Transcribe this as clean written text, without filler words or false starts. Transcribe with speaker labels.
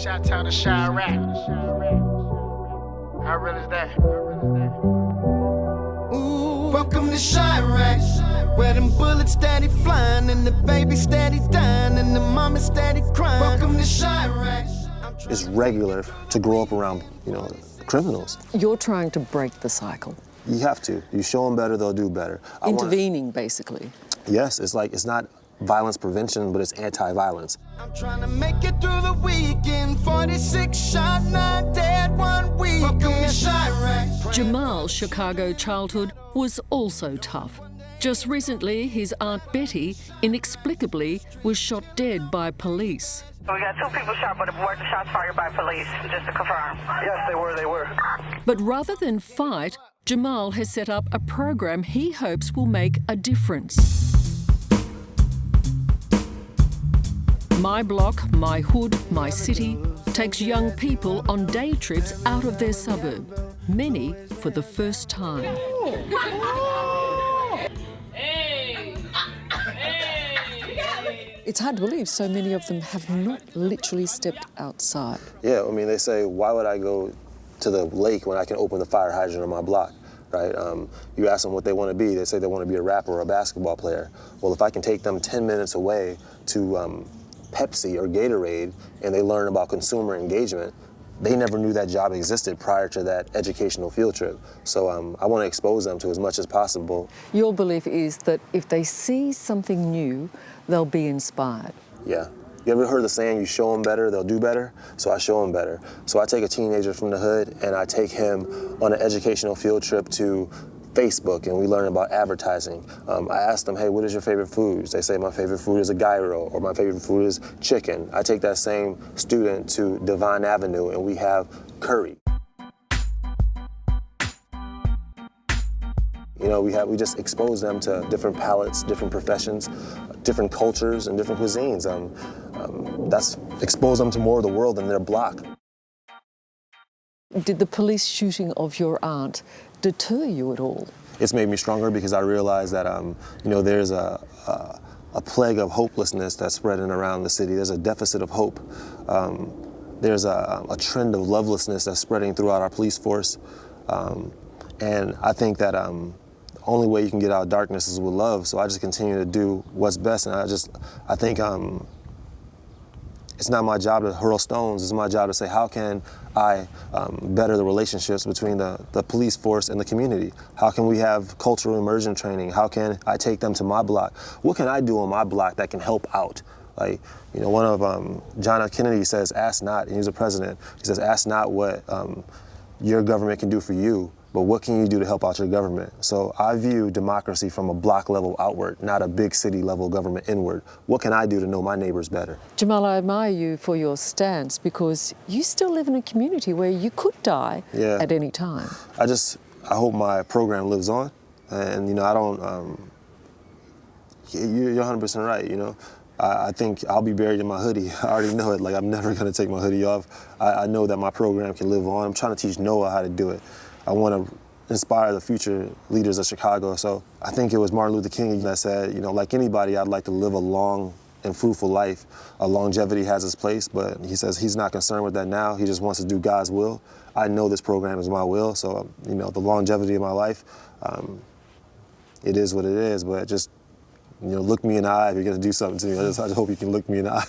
Speaker 1: Chi-town to Chirac. How real is that?
Speaker 2: Ooh, welcome to Chirac, where them bullets steady flying and the baby steady dying and the mama steady crying. Welcome to Chirac.
Speaker 3: It's regular to grow up around, criminals.
Speaker 4: You're trying to break the cycle.
Speaker 3: You have to. You show them better, they'll do better.
Speaker 4: Intervening, basically.
Speaker 3: Yes, it's not violence prevention, but it's anti-violence.
Speaker 2: I'm trying to make it through the weekend. 46 shot, 9 dead, 1 week. Welcome to Chirac.
Speaker 5: Jahmal's Chicago childhood was also tough. Just recently, his Aunt Betty, inexplicably, was shot dead by police.
Speaker 6: We got 2 people shot, but were the shots fired by police, just to confirm?
Speaker 1: Yes, they were.
Speaker 5: But rather than fight, Jahmal has set up a program he hopes will make a difference. My Block, My Hood, My City takes young people on day trips out of their suburb, many for the first time.
Speaker 4: It's hard to believe so many of them have not literally stepped outside.
Speaker 3: Yeah, they say, why would I go to the lake when I can open the fire hydrant on my block, right? You ask them what they want to be, they say they want to be a rapper or a basketball player. Well, if I can take them 10 minutes away to Pepsi or Gatorade and they learn about consumer engagement, they never knew that job existed prior to that educational field trip. So I want to expose them to as much as possible.
Speaker 4: Your belief is that if they see something new, they'll be inspired.
Speaker 3: Yeah. You ever heard the saying, you show them better, they'll do better? So I show them better. So I take a teenager from the hood and I take him on an educational field trip to Facebook and we learn about advertising. I ask them, hey, what is your favorite foods? They say my favorite food is a gyro or my favorite food is chicken. I take that same student to Divine Avenue and we have curry. We just expose them to different palates, different professions, different cultures and different cuisines. That's expose them to more of the world than their block.
Speaker 4: Did the police shooting of your aunt deter you at all?
Speaker 3: It's made me stronger because I realize that, there's a plague of hopelessness that's spreading around the city. There's a deficit of hope. There's a trend of lovelessness that's spreading throughout our police force. And I think that the only way you can get out of darkness is with love. So I just continue to do what's best. And I think it's not my job to hurl stones. It's my job to say, how can I better the relationships between the police force and the community? How can we have cultural immersion training? How can I take them to my block? What can I do on my block that can help out? Like, one of John F. Kennedy says, ask not, and he was a president. He says, ask not what your government can do for you, but what can you do to help out your government? So I view democracy from a block level outward, not a big city level government inward. What can I do to know my neighbors better?
Speaker 4: Jahmal, I admire you for your stance because you still live in a community where you could die at any time.
Speaker 3: I hope my program lives on. And, I don't, you're 100% right, I think I'll be buried in my hoodie. I already know it. Like, I'm never going to take my hoodie off. I know that my program can live on. I'm trying to teach Noah how to do it. I want to inspire the future leaders of Chicago. So I think it was Martin Luther King that said, like anybody, I'd like to live a long and fruitful life. Longevity has its place, but he says he's not concerned with that now. He just wants to do God's will. I know this program is my will, so, the longevity of my life, it is what it is, but just, look me in the eye if you're going to do something to me. I just hope you can look me in the eye.